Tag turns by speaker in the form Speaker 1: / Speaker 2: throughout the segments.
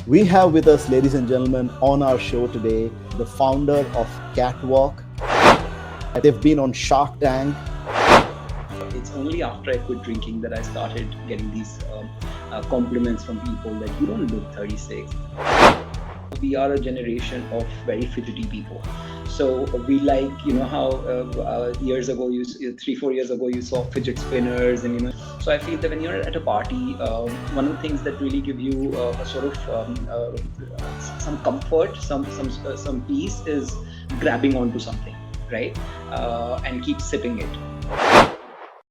Speaker 1: We have with us, ladies and gentlemen, on our show today, the founder of Catwalk. They've been on Shark Tank.
Speaker 2: It's only after I quit drinking that I started getting these compliments from people that you don't look 36. We are a generation of very fidgety people. So we like, how years ago, 3-4 years ago, you saw fidget spinners, and so I feel that when you're at a party, one of the things that really give you a sort of some comfort, some peace is grabbing onto something, right, and keep sipping it.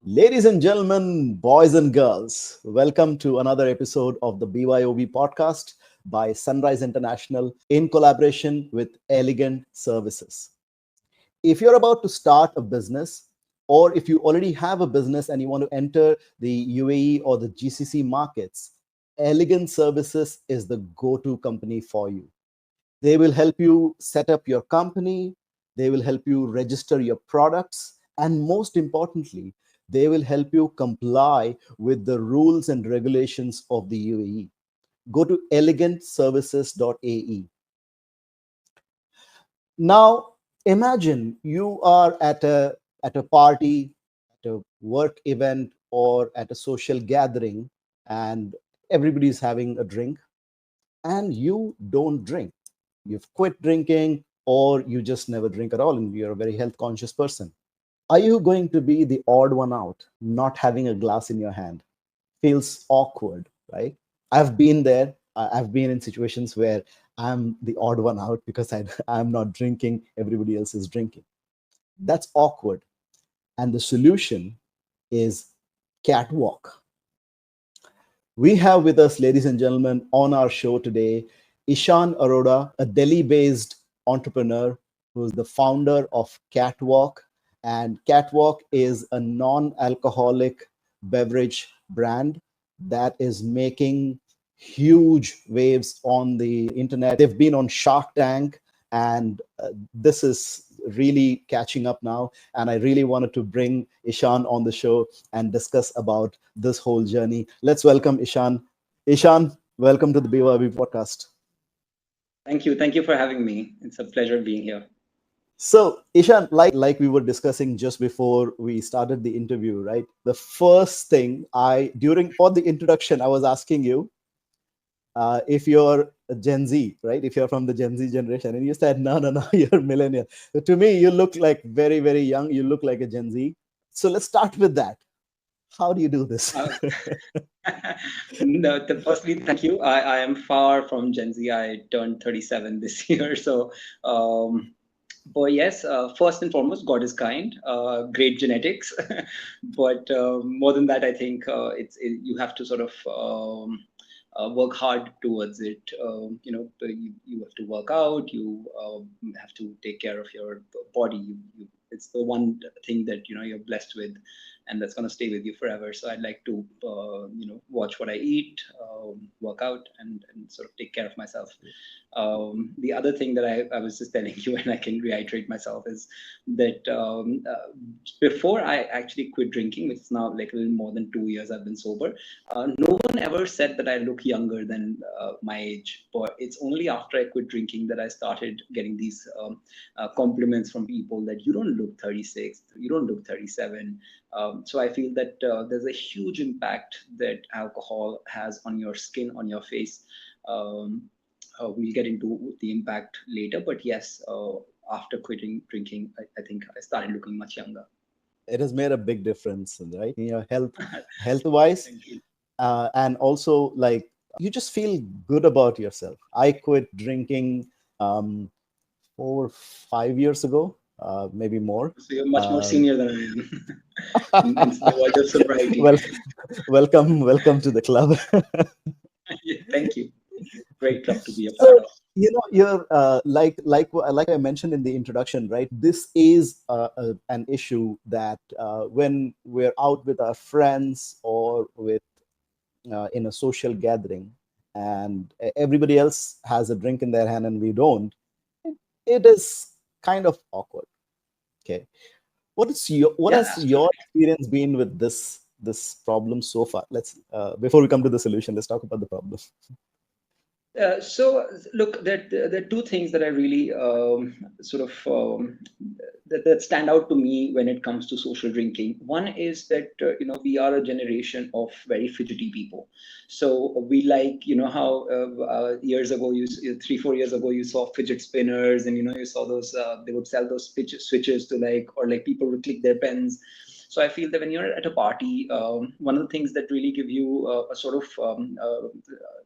Speaker 1: Ladies and gentlemen, boys and girls, welcome to another episode of the BYOB Podcast by Sunrise International in collaboration with Elegant Services. If you're about to start a business, or if you already have a business and you want to enter the UAE or the GCC markets, Elegant Services is the go-to company for you. They will help you set up your company, they will help you register your products, and most importantly, they will help you comply with the rules and regulations of the UAE. Go to elegantservices.ae. Now, imagine you are at a party, at a work event, or at a social gathering, and everybody's having a drink, and you don't drink. You've quit drinking, or you just never drink at all, and you're a very health conscious person. Are you going to be the odd one out, not having a glass in your hand? Feels awkward, right? I've been there. I've been in situations where I'm the odd one out because I'm not drinking, everybody else is drinking. That's awkward. And the solution is Catwalk. We have with us, ladies and gentlemen, on our show today, Ishan Arora, a Delhi-based entrepreneur who's the founder of Catwalk. And Catwalk is a non-alcoholic beverage brand that is making huge waves on the internet. They've been on Shark Tank, and this is really catching up now. And I really wanted to bring Ishan on the show and discuss about this whole journey. Let's welcome Ishan. Ishan, welcome to the BYOB Podcast.
Speaker 2: Thank you for having me. It's a pleasure being here.
Speaker 1: So, Ishan, like we were discussing just before we started the interview, right? The first thing during for the introduction, I was asking you if you're a Gen Z, right? If you're from the Gen Z generation, and you said, no, you're millennial. So to me, you look like very, very young. You look like a Gen Z. So let's start with that. How do you do this?
Speaker 2: No, firstly, thank you. I am far from Gen Z. I turned 37 this year. So, but yes, first and foremost, God is kind, great genetics. But more than that, I think you have to sort of work hard towards it. You have to work out. You have to take care of your body. It's the one thing that you're blessed with, and that's going to stay with you forever. So I'd like to watch what I eat, work out, and sort of take care of myself. The other thing that I was just telling you, and I can reiterate myself, is that before I actually quit drinking, which is now like a little more than 2 years I've been sober, no one ever said that I look younger than my age. But it's only after I quit drinking that I started getting these compliments from people that you don't look 36, you don't look 37. So I feel that there's a huge impact that alcohol has on your skin, on your face. We'll get into the impact later, but yes, after quitting drinking, I think I started looking much younger.
Speaker 1: It has made a big difference, right? In your health wise, and also like you just feel good about yourself. I quit drinking 4-5 years ago, maybe more.
Speaker 2: So you're much more senior than I am in the world of sobriety.
Speaker 1: Well, welcome to the club.
Speaker 2: Thank you. Great club to be a part of.
Speaker 1: You're like I mentioned in the introduction, right? This is an issue that when we're out with our friends or with in a social gathering, and everybody else has a drink in their hand and we don't, it is kind of awkward. Okay, what has your experience been with this problem so far? Let's before we come to the solution, let's talk about the problem.
Speaker 2: So look, there are two things that I really sort of that stand out to me when it comes to social drinking. One is that we are a generation of very fidgety people. So we like, how years ago, 3 4 years ago, you saw fidget spinners, and you saw those they would sell those switches to, like, or like people would click their pens. So I feel that when you're at a party, one of the things that really give you a sort of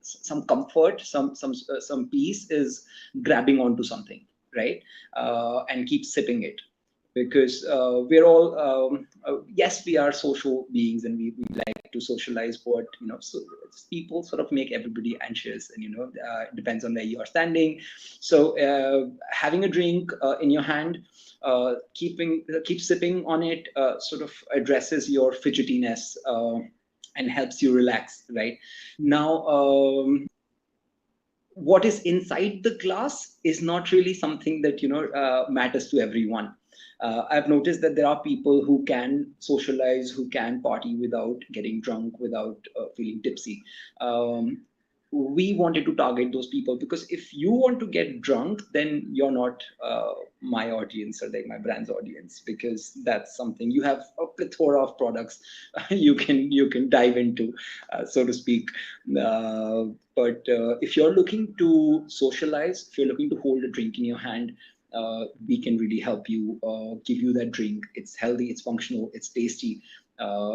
Speaker 2: some comfort, some peace, is grabbing onto something, right? And keep sipping it, because we're all yes, we are social beings, and we like to socialize, but so people sort of make everybody anxious, and it depends on where you are standing. So having a drink in your hand, keep sipping on it, sort of addresses your fidgetiness, and helps you relax, right? Now, what is inside the glass is not really something that matters to everyone. I've noticed that there are people who can socialize, who can party without getting drunk, without feeling tipsy. um, we wanted to target those people, because if you want to get drunk, then you're not my audience, or like my brand's audience, because that's something, you have a plethora of products you can dive into, so to speak. uh, but if you're looking to socialize, if you're looking to hold a drink in your hand, we can really help you, give you that drink. It's healthy, it's functional, it's tasty.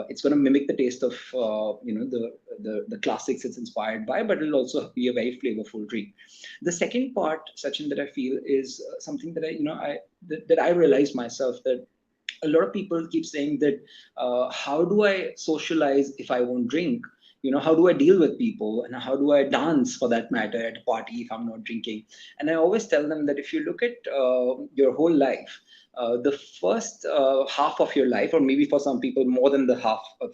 Speaker 2: It's going to mimic the taste of the classics it's inspired by, but it'll also be a very flavorful drink. The second part, Sachin, that I feel is something that I realized myself, that a lot of people keep saying that, how do I socialize if I won't drink? How do I deal with people, and how do I dance, for that matter, at a party if I'm not drinking? And I always tell them that if you look at your whole life, the first half of your life, or maybe for some people more than the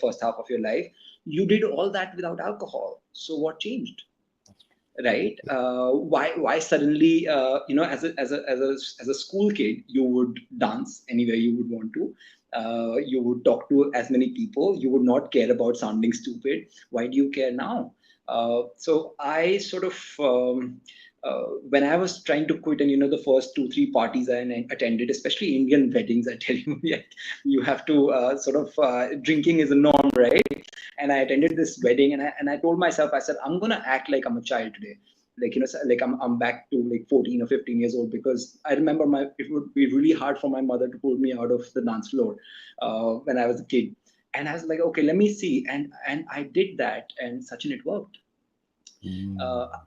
Speaker 2: first half of your life, you did all that without alcohol. So what changed? Right? Why suddenly, as a school kid, you would dance anywhere you would want to. You would talk to as many people. You would not care about sounding stupid. Why do you care now? So I sort of, when I was trying to quit, and the first 2 3 parties I attended, especially Indian weddings, I tell you, yeah, you have to sort of, drinking is a norm, right? And I attended this wedding, and I told myself, I said, I'm gonna act like I'm a child today. Like, like I'm back to like 14 or 15 years old, because I remember it would be really hard for my mother to pull me out of the dance floor when I was a kid. And I was like, okay, let me see. And I did that, and Sachin, it worked.
Speaker 1: Mm.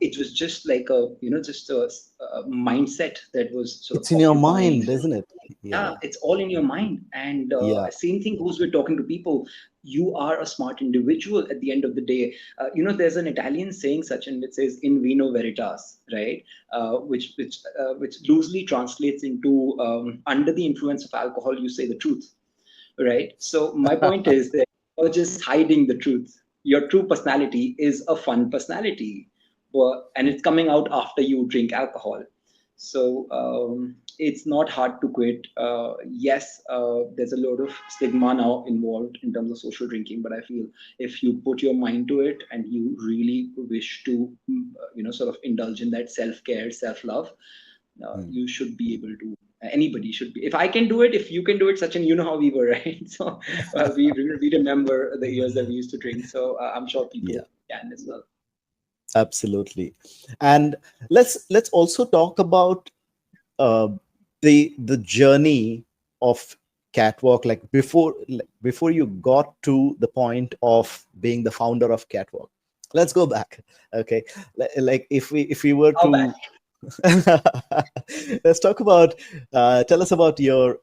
Speaker 2: It was just like a, just a mindset that was sort of
Speaker 1: It's in your
Speaker 2: occupying.
Speaker 1: mind, isn't it?
Speaker 2: Yeah,
Speaker 1: Yeah.
Speaker 2: it's all in your mind. And
Speaker 1: Yeah.
Speaker 2: same thing goes with talking to people. You are a smart individual at the end of the day. There's an Italian saying, such, and it says "in vino veritas," right? Which loosely translates into, under the influence of alcohol, you say the truth, right? So my point is that you're just hiding the truth. Your true personality is a fun personality, and it's coming out after you drink alcohol. So it's not hard to quit. Yes, there's a lot of stigma now involved in terms of social drinking, but I feel if you put your mind to it, and you really wish to, sort of indulge in that self-care, self-love,
Speaker 1: Mm.
Speaker 2: you should be able to. Anybody should be. If I can do it, if you can do it, Sachin, you know how we were, right? So we remember the years that we used to drink. So I'm sure
Speaker 1: Yeah,
Speaker 2: people can as well.
Speaker 1: absolutely. And let's also talk about uh, the journey of Catwalk, like before you got to the point of being the founder of Catwalk. Let's go back. Okay. Like if we were
Speaker 2: How bad?
Speaker 1: to let's talk about, tell us about your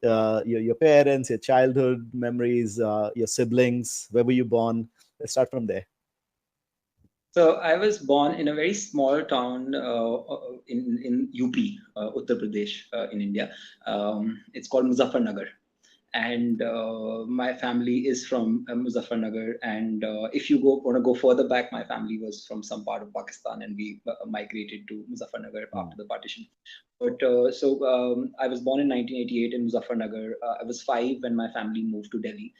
Speaker 1: parents, your childhood memories, your siblings. Where were you born? Let's start from there.
Speaker 2: So I was born in a very small town in UP, Uttar Pradesh, in India. It's called Muzaffarnagar, and my family is from Muzaffarnagar. And if you want to go further back, my family was from some part of Pakistan, and we migrated to Muzaffarnagar
Speaker 1: Hmm.
Speaker 2: after the partition. But I was born in 1988 in Muzaffarnagar. I was 5 when my family moved to Delhi.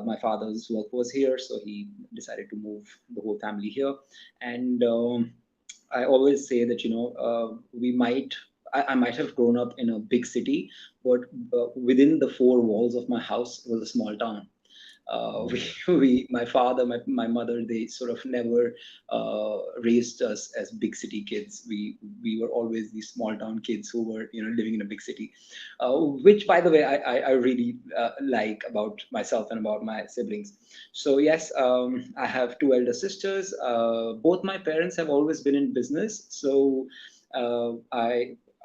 Speaker 2: My father's work was here, so he decided to move the whole family here. And I always say that, I might have grown up in a big city, but within the four walls of my house was a small town. My father, my mother, they sort of never raised us as big city kids. We were always these small town kids who were, living in a big city, which, by the way, I really like about myself and about my siblings. So yes, I have two elder sisters. Both my parents have always been in business, so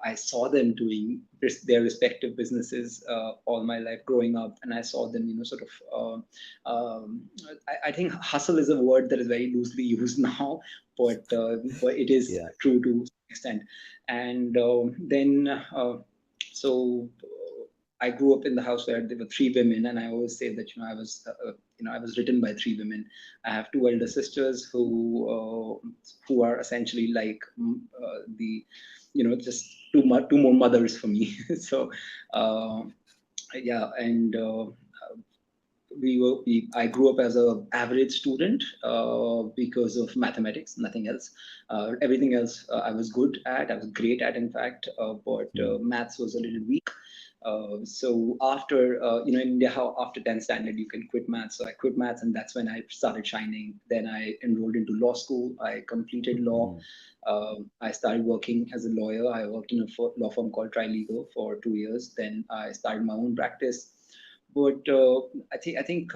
Speaker 2: I saw them doing their respective businesses all my life growing up, and I saw them, sort of. I think hustle is a word that is very loosely used now, but it is
Speaker 1: Yeah.
Speaker 2: true to some extent. And then, so I grew up in the house where there were three women, and I always say that I was written by three women. I have two elder sisters who are essentially like the just two more mothers for me. So uh, yeah, and I grew up as a average student because of mathematics, nothing else. Everything else I was good at. I was great at, in fact, but
Speaker 1: Mm.
Speaker 2: maths was a little weak. So after in India, how after 10th standard you can quit maths. So I quit maths, and that's when I started shining. Then I enrolled into law school. I completed law.
Speaker 1: Mm.
Speaker 2: I started working as a lawyer. I worked in a law firm called Trilegal for 2 years. Then I started my own practice. But I think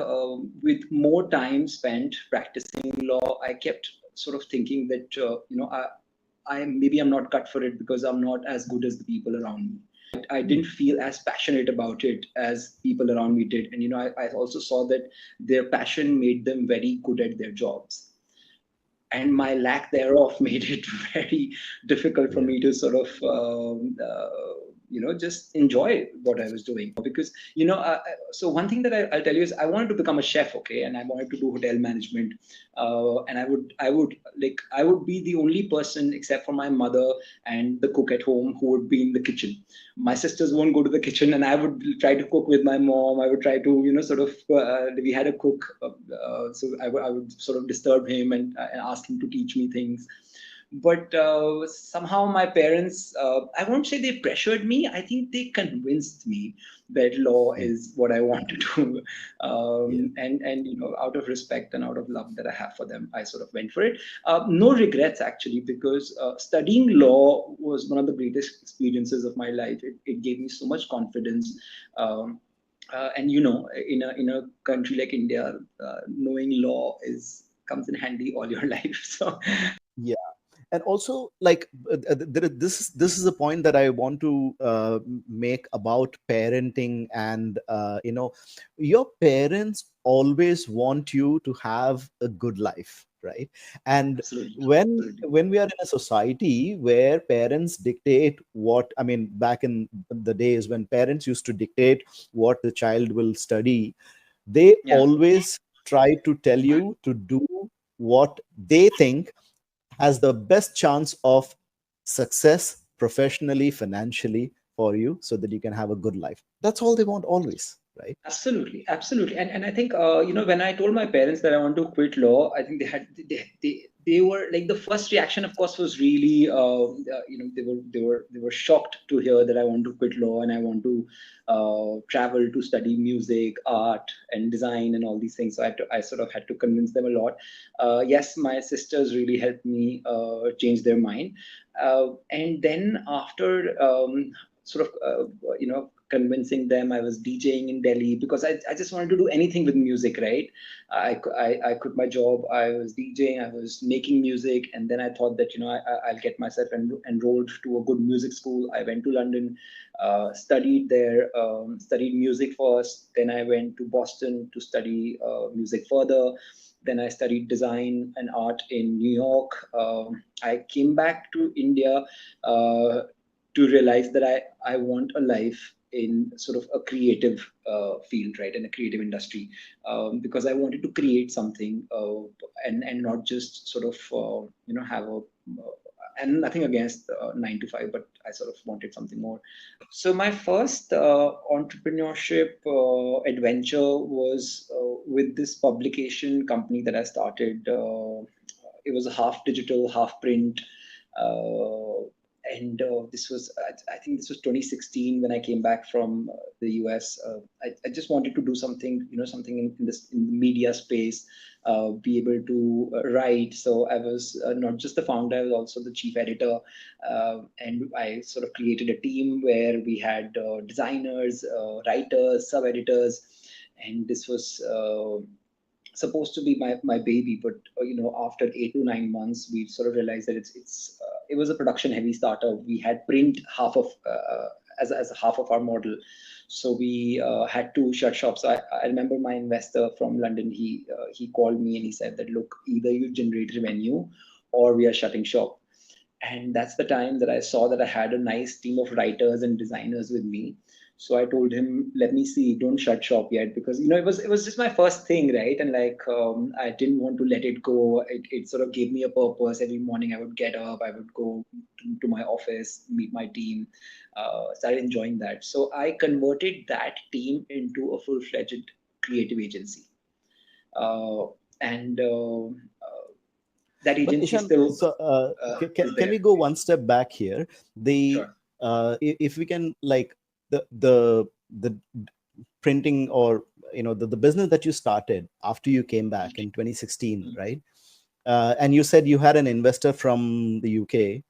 Speaker 2: with more time spent practicing law, I kept sort of thinking that I maybe I'm not cut for it because I'm not as good as the people around me. I didn't
Speaker 1: Mm.
Speaker 2: feel as passionate about it as people around me did. And I also saw that their passion made them very good at their jobs, and my lack thereof made it very difficult for
Speaker 1: Yeah.
Speaker 2: me to sort of just enjoy what I was doing. Because so one thing that I'll tell you is I wanted to become a chef, okay, and I wanted to do hotel management, and I would be the only person except for my mother and the cook at home who would be in the kitchen. My sisters won't go to the kitchen, and I would try to cook with my mom. I would try to sort of we had a cook, so I would sort of disturb him and ask him to teach me things. But somehow my parents, I won't say they pressured me. I think they convinced me that law
Speaker 1: Mm.
Speaker 2: is what I want to do.
Speaker 1: Yeah.
Speaker 2: And out of respect and out of love that I have for them, I sort of went for it. No regrets, actually, because studying law was one of the greatest experiences of my life. It gave me so much confidence. And in a country like India, knowing law is comes in handy all your life. So
Speaker 1: Yeah. And also, like, this is a point that I want to make about parenting. And your parents always want you to have a good life, right? And
Speaker 2: absolutely,
Speaker 1: when
Speaker 2: absolutely.
Speaker 1: when we are in a society where parents dictate what, I mean, back in the days when parents used to dictate what the child will study, they
Speaker 2: Yeah,
Speaker 1: always try to tell you to do what they think has the best chance of success professionally, financially for you, so that you can have a good life. That's all they want always, right?
Speaker 2: absolutely, absolutely. And I think when I told my parents that I want to quit law, I think they were like, the first reaction, of course, was really they were shocked to hear that I want to quit law and I want to travel to study music, art, and design and all these things. So I sort of had to convince them a lot. Yes, my sisters really helped me change their mind. And then after sort of convincing them, I was DJing in Delhi because I just wanted to do anything with music, right? I quit my job, I was DJing, I was making music, and then I thought that I'll get myself enrolled to a good music school. I went to London, studied there, studied music first, then I went to Boston to study music further. Then I studied design and art in New York. I came back to India uh, to realize that I want a life in sort of a creative field, right, in a creative industry, because I wanted to create something, and not just sort of have a and nothing against 9 to 5, but I sort of wanted something more. So my first entrepreneurship adventure was with this publication company that I started. It was a half digital, half print. Uh, and this was, I think this was 2016 when I came back from the US. I just wanted to do something, something in the media space, be able to write. So I was not just the founder, I was also the chief editor. And I sort of created a team where we had designers, writers, sub editors. And this was supposed to be my baby, but after 8 to 9 months, we sort of realized that it was a production heavy startup. We had print half of as half of our model, so we had to shut shop. So I remember my investor from London. He called me and he said that, look, either you generate revenue or we are shutting shop. And that's the time that I saw that I had a nice team of writers and designers with me. So I told him, let me see, don't shut shop yet, because it was just my first thing, right? And like I didn't want to let it go. It sort of gave me a purpose. Every morning I would get up, I would go to my office, meet my team, started enjoying that. So I converted that team into a full-fledged creative agency, uh, and that
Speaker 1: But
Speaker 2: agency
Speaker 1: Ishan,
Speaker 2: still
Speaker 1: so
Speaker 2: is
Speaker 1: can
Speaker 2: there.
Speaker 1: we go one step back here? The
Speaker 2: Sure.
Speaker 1: if we can, like, the printing, or the business that you started after you came back in 2016,
Speaker 2: Mm.
Speaker 1: right? And you said you had an investor from the UK.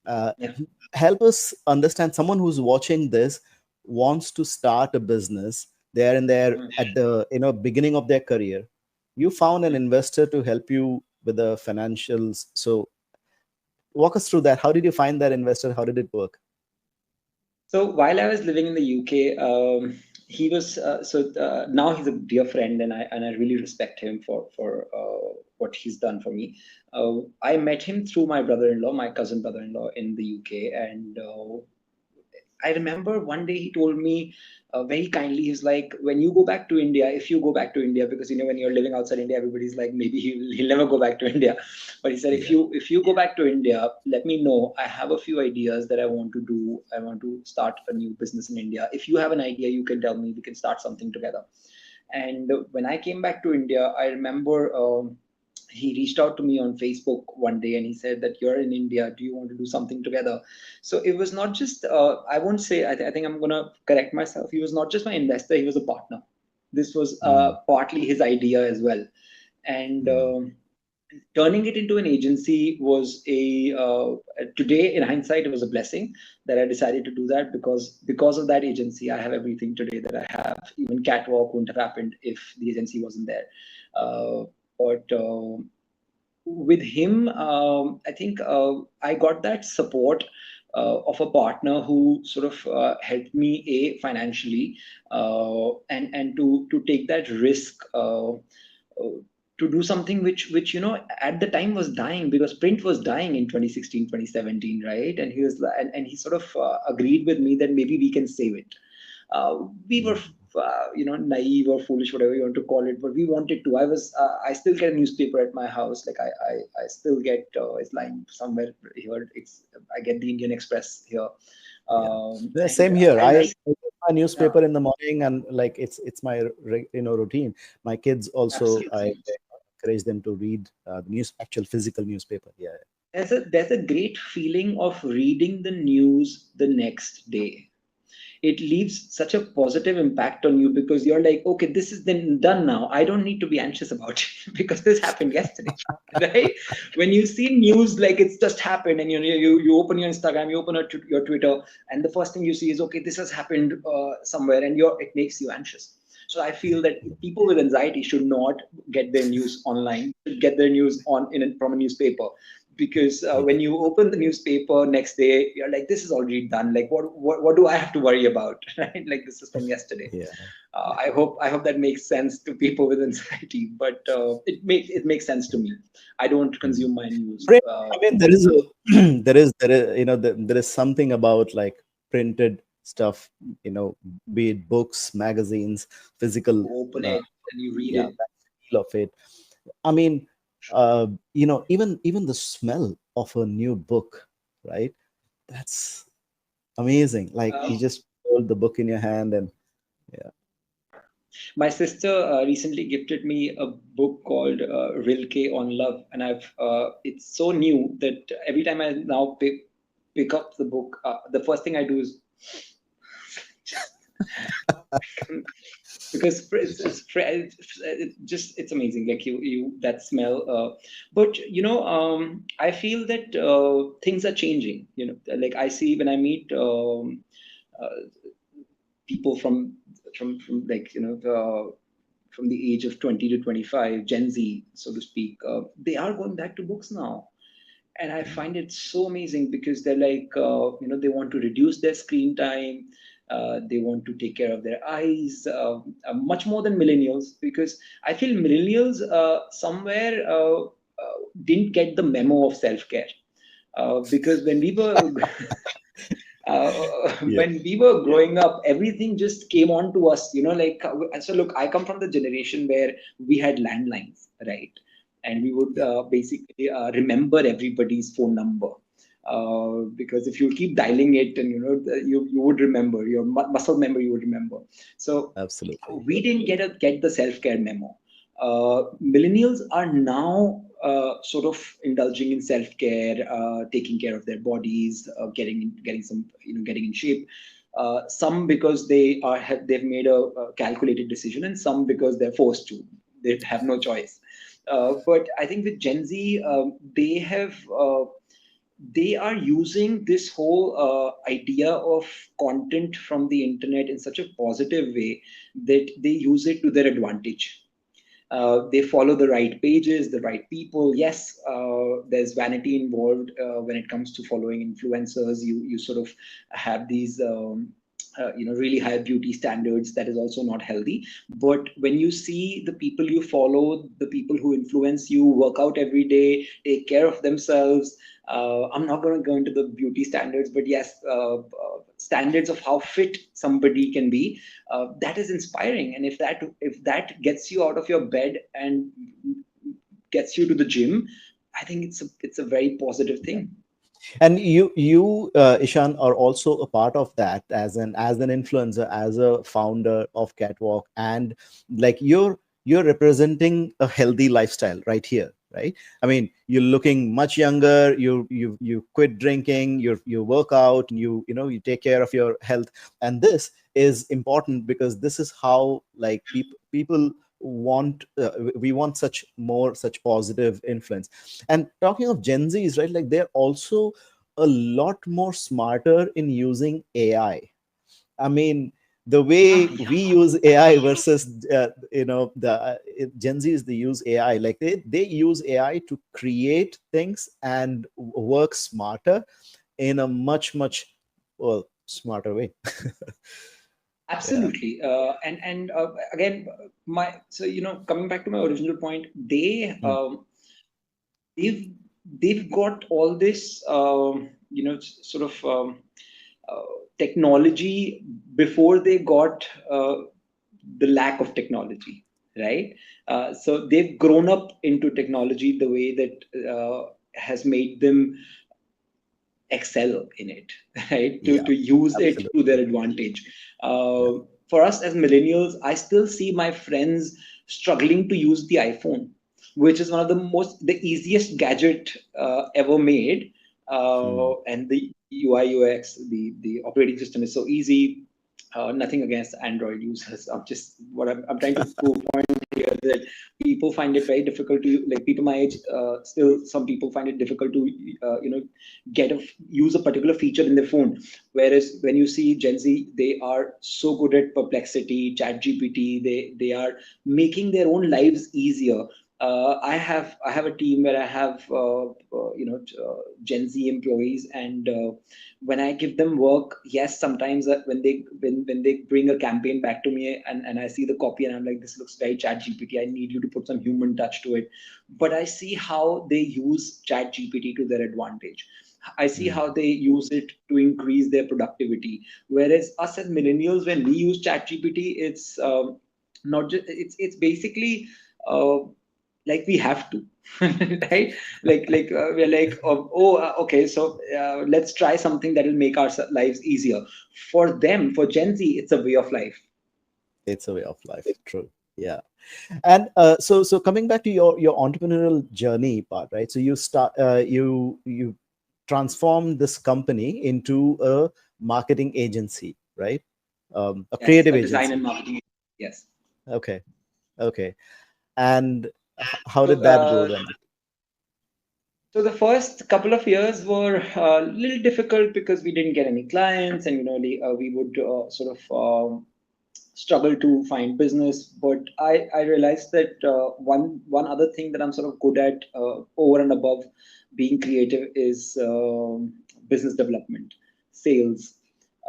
Speaker 1: Uh,
Speaker 2: Yeah.
Speaker 1: Help us understand, someone who's watching this wants to start a business. They're in there
Speaker 2: Mm.
Speaker 1: at the beginning of their career. You found an
Speaker 2: Mm.
Speaker 1: investor to help you with the financials. So walk us through that. How did you find that investor? How did it work?
Speaker 2: So while I was living in the UK, he was now he's a dear friend, and I really respect him for what he's done for me. I met him through my brother-in-law, my cousin brother-in-law in the UK, and I remember one day he told me very kindly, he's like, when you go back to India, if you go back to India, because when you're living outside India, everybody's like, maybe he'll never go back to India. But he said, if
Speaker 1: Yeah.
Speaker 2: you go back to India, let me know. I have a few ideas that I want to do. I want to start a new business in India. If you have an idea, you can tell me. We can start something together. And when I came back to India, I remember he reached out to me on Facebook one day and he said that, you're in India. Do you want to do something together? So it was not just, I won't say, I think I'm going to correct myself. He was not just my investor, he was a partner. This was
Speaker 1: Mm,
Speaker 2: partly his idea as well. And
Speaker 1: mm,
Speaker 2: turning it into an agency was today in hindsight, it was a blessing that I decided to do that, because of that agency, I have everything today that I have. Even Catwalk wouldn't have happened if the agency wasn't there. But with him, I think I got that support of a partner who sort of helped me financially, and to take that risk, to do something which at the time was dying, because print was dying in 2016, 2017, right? And he was and he sort of agreed with me that maybe we can save it. We were
Speaker 1: mm.
Speaker 2: naive or foolish, whatever you want to call it, but we wanted to. I still get a newspaper at my house. Like I still get, it's lying somewhere here. I get the Indian Express here.
Speaker 1: Yeah. Yeah,
Speaker 2: And
Speaker 1: same here.
Speaker 2: I like,
Speaker 1: I get my
Speaker 2: yeah,
Speaker 1: newspaper in the morning, and like it's my routine. My kids also, I
Speaker 2: absolutely.
Speaker 1: encourage them to read the actual physical newspaper. Yeah.
Speaker 2: There's a great feeling of reading the news the next day. It leaves such a positive impact on you, because you're like, okay, this is then done now. I don't need to be anxious about it because this happened yesterday, right? When you see news like it's just happened, and you open your Instagram, you open your Twitter, and the first thing you see is, okay, this has happened somewhere, and it makes you anxious. So I feel that people with anxiety should not get their news online, should get their news from a newspaper, because
Speaker 1: Yeah.
Speaker 2: when you open the newspaper next day, you're like, this is already done. Like, what do I have to worry about? Right? Like, this is from yesterday.
Speaker 1: Yeah.
Speaker 2: I hope that makes sense to people with anxiety, but it makes sense to me. I don't
Speaker 1: Mm.
Speaker 2: consume my news.
Speaker 1: Print, I mean, there is there is something about, like, printed stuff, be it books, magazines, physical,
Speaker 2: You open
Speaker 1: uh,
Speaker 2: it and you read
Speaker 1: yeah,
Speaker 2: it.
Speaker 1: that feel of it. I mean, even the smell of a new book, right? That's amazing. Like, you
Speaker 2: Um,
Speaker 1: just hold the book in your hand, and yeah.
Speaker 2: My sister recently gifted me a book called Rilke on Love, and it's so new that every time I now pick up the book, the first thing I do is just because it's amazing. Like you that smell. But I feel that things are changing. Like I see when I meet uh, people from like from the age of 20 to 25, Gen Z, so to speak, they are going back to books now. And I
Speaker 1: Mm.
Speaker 2: find it so amazing because they're like, they want to reduce their screen time. They want to take care of their eyes much more than millennials, because I feel millennials somewhere didn't get the memo of self-care. Because when we were
Speaker 1: Yeah.
Speaker 2: when we were growing up, everything just came on to us, like, so look, I come from the generation where we had landlines, right? And we would
Speaker 1: Yeah.
Speaker 2: basically remember everybody's phone number. Because if you keep dialing it, and you would remember your muscle memory, you would remember. So
Speaker 1: Absolutely.
Speaker 2: we didn't get the self-care memo. Millennials are now sort of indulging in self-care, taking care of their bodies, getting some, getting in shape. Some because they've made a calculated decision, and some because they're forced to. They have no choice. But I think with Gen Z, they are using this whole idea of content from the internet in such a positive way that they use it to their advantage. They follow the right pages, the right people. Yes, there's vanity involved when it comes to following influencers. You sort of have these really high beauty standards that is also not healthy. But when you see the people you follow, the people who influence you, work out every day, take care of themselves. I'm not going to go into the beauty standards, but yes, standards of how fit somebody can be, that is inspiring. And if that gets you out of your bed and gets you to the gym, I think it's a very positive
Speaker 1: Yeah.
Speaker 2: thing.
Speaker 1: And you Ishan, are also a part of that as an influencer, as a founder of Catwalk, and like you're representing a healthy lifestyle right here, right? I mean, you're looking much younger. You quit drinking, you work out, and you take care of your health. And this is important because this is how, like, people want, we want such positive influence. And talking of Gen Zs, right, like they're also a lot more smarter in using AI. I mean, the
Speaker 2: Yeah,
Speaker 1: way we use AI versus the Gen Zs, they use AI, like they use AI to create things and work smarter in a much, well, smarter way. Yeah.
Speaker 2: absolutely. And again, my so coming back to my original point,
Speaker 1: Mm.
Speaker 2: they've they've got all this sort of technology before they got the lack of technology, right? So they've grown up into technology the way that has made them excel in it, right? To,
Speaker 1: Yeah,
Speaker 2: to use it to
Speaker 1: absolutely.
Speaker 2: their advantage.
Speaker 1: Yeah.
Speaker 2: For us as millennials, I still see my friends struggling to use the iPhone, which is one of the easiest gadget ever made.
Speaker 1: Hmm.
Speaker 2: And the UI UX, the operating system is so easy. Nothing against Android users. I'm trying to prove here that people find it very difficult to, like, people my age, still some people find it difficult to use a particular feature in their phone. Whereas when you see Gen Z, they are so good at Perplexity, Chat GPT. They are making their own lives easier. I have a team where I have Gen Z employees, and when I give them work, yes, sometimes when they bring a campaign back to me, and I see the copy, and I'm like, this looks very Chat GPT. I need you to put some human touch to it. But I see how they use Chat GPT to their advantage. I see
Speaker 1: Hmm.
Speaker 2: how they use it to increase their productivity. Whereas us as millennials, when we use Chat GPT, it's not just it's basically uh, like we have to, right? Like we're like, okay, so let's try something that will make our lives easier. For them, for Gen Z, it's a way of life.
Speaker 1: It's a way of life. True. Yeah. And so coming back to your entrepreneurial journey part, right? So you transform this company into a marketing agency, right? A
Speaker 2: Yes,
Speaker 1: creative
Speaker 2: a design and
Speaker 1: agency.
Speaker 2: marketing. Yes.
Speaker 1: Okay. Okay. And how
Speaker 2: So,
Speaker 1: did that go then?
Speaker 2: so the first couple of years were a little difficult because we didn't get any clients, and we would sort of struggle to find business. But I realized that one other thing that I'm sort of good at over and above being creative is business development, sales.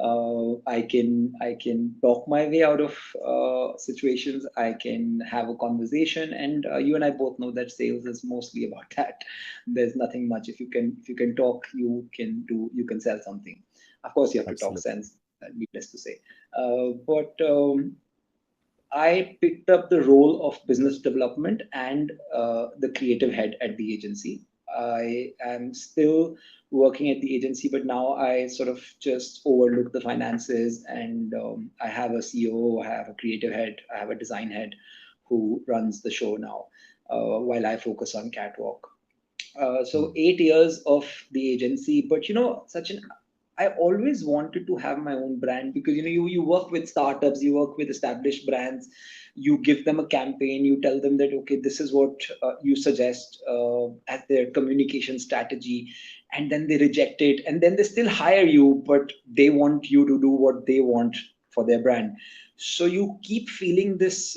Speaker 2: I can talk my way out of situations. I can have a conversation, and you and I both know that sales is mostly about that. There's nothing much. If you can talk, you can sell something. Of course, you have to talk
Speaker 1: Absolutely.
Speaker 2: sense. Needless to say, but I picked up the role of business development and the creative head at the agency. I am still working at the agency, but now I sort of just overlook the finances, and I have a CEO, I have a creative head, I have a design head who runs the show now, while I focus on Catwalk. So
Speaker 1: Mm.
Speaker 2: 8 years of the agency, but Sachin, I always wanted to have my own brand because you work with startups, you work with established brands, you give them a campaign, you tell them that okay, this is what you suggest as their communication strategy, and then they reject it, and then they still hire you, but they want you to do what they want for their brand. So you keep feeling this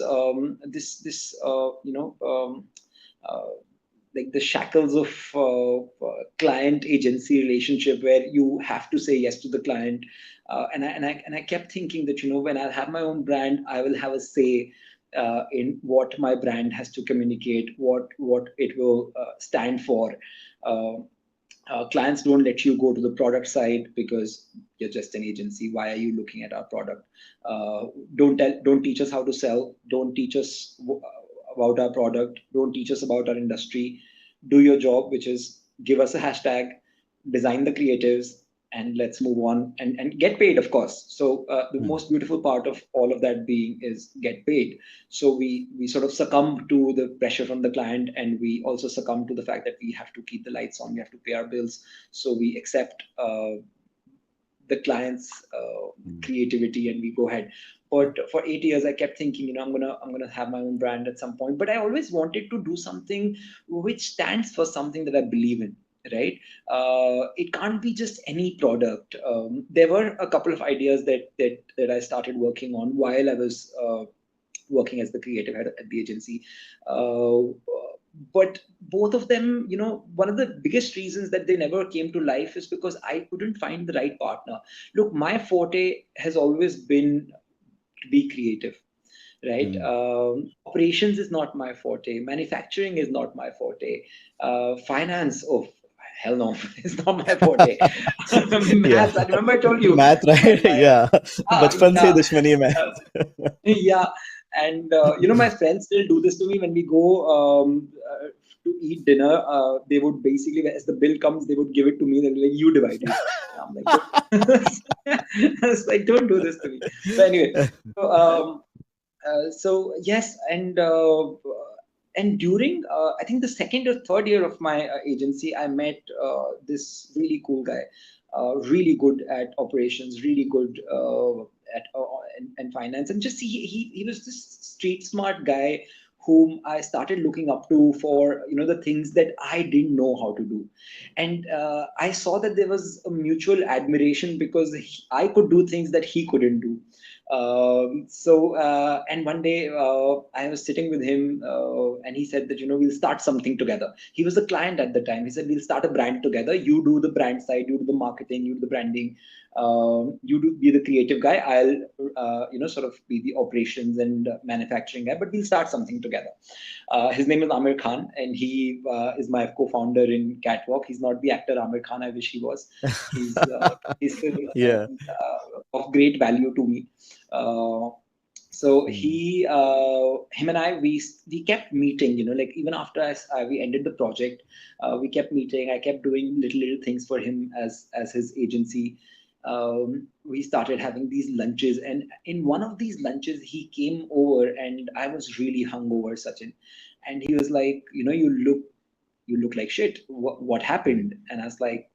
Speaker 2: like the shackles of client agency relationship where you have to say yes to the client, and I kept thinking that when I have my own brand, I will have a say in what my brand has to communicate, what it will stand for. uh, Clients don't let you go to the product side because you're just an agency. Why are you looking at our product? Don't teach us how to sell. Don't teach us about our product. Don't teach us about our industry. Do your job, which is give us a hashtag, design the creatives, and let's move on and get paid, of course. So the
Speaker 1: Mm.
Speaker 2: most beautiful part of all of that being is get paid. So we sort of succumb to the pressure from the client, and we also succumb to the fact that we have to keep the lights on, we have to pay our bills. So we accept the client's
Speaker 1: Mm.
Speaker 2: creativity, and we go ahead. But for 8 years, I kept thinking, I'm gonna have my own brand at some point. But I always wanted to do something which stands for something that I believe in. Right? It can't be just any product. There were a couple of ideas that I started working on while I was working as the creative head at the agency. Uh, but both of them, one of the biggest reasons that they never came to life is because I couldn't find the right partner. Look, my forte has always been to be creative, right?
Speaker 1: Mm.
Speaker 2: Operations is not my forte. Manufacturing is not my forte. Finance, oh, hell no, it's not my forte.
Speaker 1: Yeah.
Speaker 2: Maths, I remember I told you,
Speaker 1: Math, right?
Speaker 2: my
Speaker 1: Yeah. बचपन से
Speaker 2: yeah,
Speaker 1: दुश्मनी है
Speaker 2: uh,
Speaker 1: math.
Speaker 2: yeah, and my friends still do this to me when we go to eat dinner. They would basically, as the bill comes, they would give it to me. They'll be like, "You divide it." And I'm like, I was like, "Don't do this to me." So anyway, so, yes, and during I think the second or third year of my agency, I met this really cool guy, really good at operations, really good at and finance, and just he was this street smart guy whom I started looking up to for the things that I didn't know how to do, and I saw that there was a mutual admiration because I could do things that he couldn't do. And one day I was sitting with him, and he said that we'll start something together. He was a client at the time. He said we'll start a brand together. You do the brand side, you do the marketing, you do the branding, you do be the creative guy. I'll sort of be the operations and manufacturing guy. But we'll start something together. His name is Amir Khan, and he is my co-founder in Catwalk. He's not the actor Amir Khan I wish he was. He's still
Speaker 1: Yeah.
Speaker 2: of great value to me. Uh, so
Speaker 1: Mm.
Speaker 2: him and I, we kept meeting. Like even after we ended the project, we kept meeting. I kept doing little things for him as his agency, We started having these lunches, and in one of these lunches, he came over, and I was really hungover, Sachin, and he was like, you look like shit. What
Speaker 1: Hmm.
Speaker 2: happened? And I was like,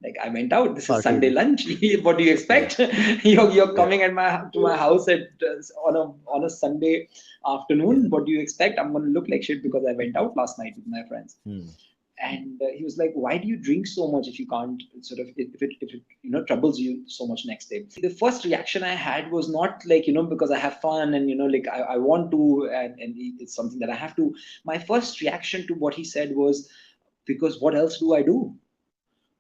Speaker 2: like I went out. This is Sunday
Speaker 1: Partied.
Speaker 2: lunch. What do you
Speaker 1: Yeah.
Speaker 2: expect? You're
Speaker 1: Yeah.
Speaker 2: coming at my to my house at on a Sunday
Speaker 1: Yeah.
Speaker 2: afternoon. What do you expect? I'm gonna look like shit because I went out last night with my friends.
Speaker 1: Hmm.
Speaker 2: And he was like, why do you drink so much if you can't sort of if it troubles you so much next day? The first reaction I had was not like, because I have fun and like I want to, and it's something that I have to. My first reaction to what he said was, because what else do I do?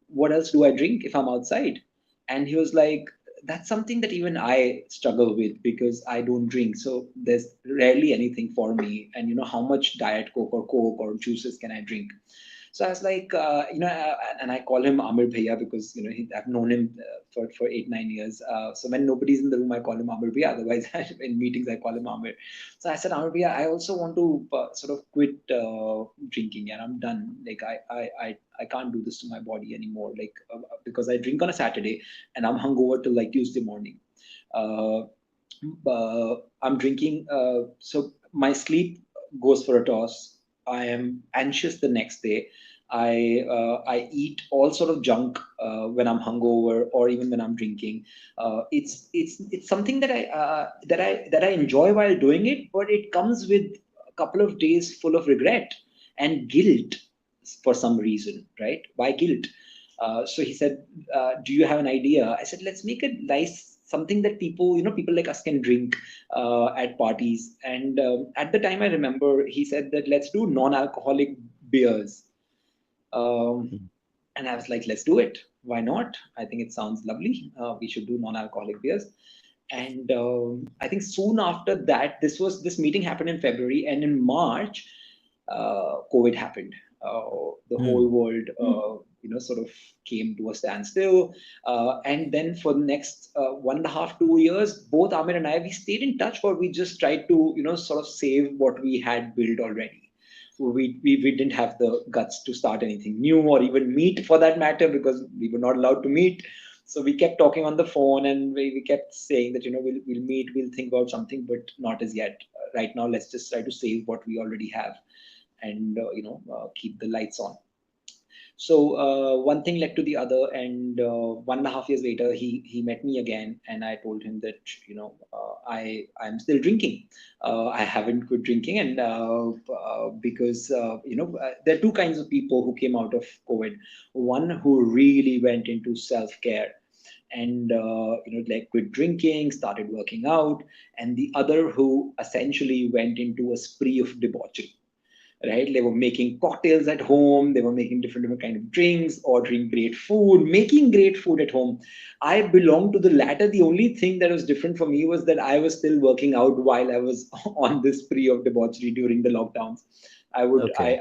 Speaker 2: What else do I drink if I'm outside? And he was like, that's something that even I struggle with because I don't drink. So there's rarely anything for me. And how much Diet Coke or juices can I drink? So I was like, and I call him Amir Bhaiya because I've known him for 8 9 years. So when nobody's in the room, I call him Amir Bhaiya. Otherwise, in meetings, I call him Amir. So I said, Amir Bhaiya, I also want to sort of quit drinking, and I'm done. Like I can't do this to my body anymore. Like because I drink on a Saturday, and I'm hungover till like Tuesday morning. Uh, I'm drinking, so my sleep goes for a toss. I am anxious the next day. I eat all sort of junk when I'm hungover or even when I'm drinking. It's something that I enjoy while doing it, but it comes with a couple of days full of regret and guilt for some reason, right? Why guilt? So he said, "Do you have an idea?" I said, "Let's make a nice something that people like us can drink at parties." And at the time, I remember he said that let's do non-alcoholic beers. Um,
Speaker 1: Hmm.
Speaker 2: and I was like, let's do it. Why not? I think it sounds lovely. We should do non-alcoholic beers. And I think soon after that, this meeting happened in February, and in March, COVID happened. The whole
Speaker 1: Hmm.
Speaker 2: world, sort of came to a standstill. And then for the next 1.5, 2 years, both Amir and I, we stayed in touch, but we just tried to, sort of save what we had built already. We didn't have the guts to start anything new or even meet for that matter because we were not allowed to meet. So we kept talking on the phone and we kept saying that, we'll meet, we'll think about something, but not as yet. Right now, let's just try to save what we already have and keep the lights on. So one thing led to the other, and 1.5 years later, he met me again, and I told him that I'm still drinking. I haven't quit drinking, and because there are two kinds of people who came out of COVID. One who really went into self care and like quit drinking, started working out, and the other who essentially went into a spree of debauchery, right? They were making cocktails at home, they were making different kind of drinks, ordering great food, making great food at home. I belonged to the latter. The only thing that was different for me was that I was still working out while I was on this spree of debauchery during the lockdowns. I would
Speaker 1: Okay.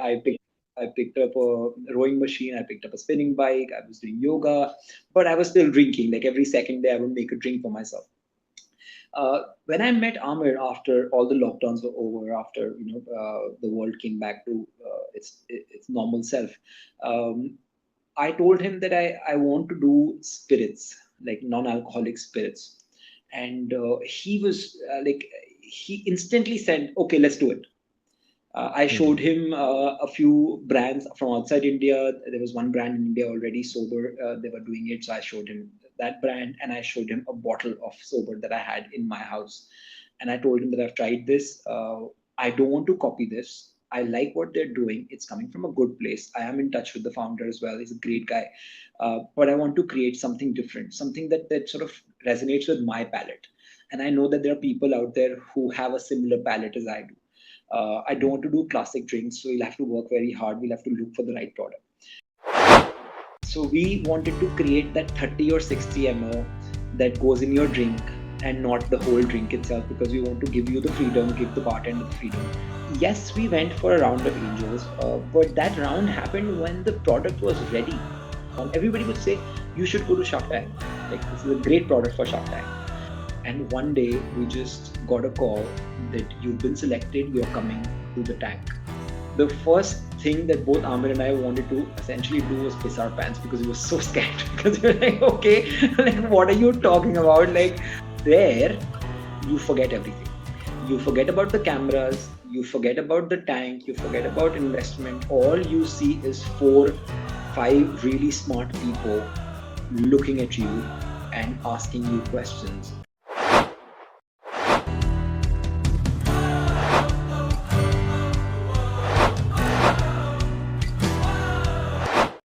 Speaker 2: I picked up a rowing machine, I picked up a spinning bike, I was doing yoga, but I was still drinking. Like every second day I would make a drink for myself. When I met Amir after all the lockdowns were over, after the world came back to its normal self, um, I told him that I want to do spirits, like non-alcoholic spirits, and he was like he instantly said, "Okay, let's do it." I showed
Speaker 1: Hmm.
Speaker 2: him a few brands from outside India. There was one brand in India already sober. They were doing it, so I showed him that brand, and I showed him a bottle of sober that I had in my house. And I told him that I've tried this. I don't want to copy this. I like what they're doing. It's coming from a good place. I am in touch with the founder as well. He's a great guy. But I want to create something different, something that sort of resonates with my palate. And I know that there are people out there who have a similar palate as I do. I don't want to do classic drinks, so you'll have to work very hard. We'll have to look for the right product. So we wanted to create that 30 or 60 ml that goes in your drink and not the whole drink itself because we want to give you the freedom, give the bartender the freedom. Yes, we went for a round of angels, but that round happened when the product was ready. Everybody would say, you should go to Shark Tank. Like, this is a great product for Shark Tank. And one day we just got a call that you've been selected, you're coming to the tank. The first thing that both Amir and I wanted to essentially do was piss our pants because we were so scared. Because we were like, okay, like what are you talking about? Like there, you forget everything. You forget about the cameras, you forget about the tank, you forget about investment. All you see is 4, 5 really smart people looking at you and asking you questions.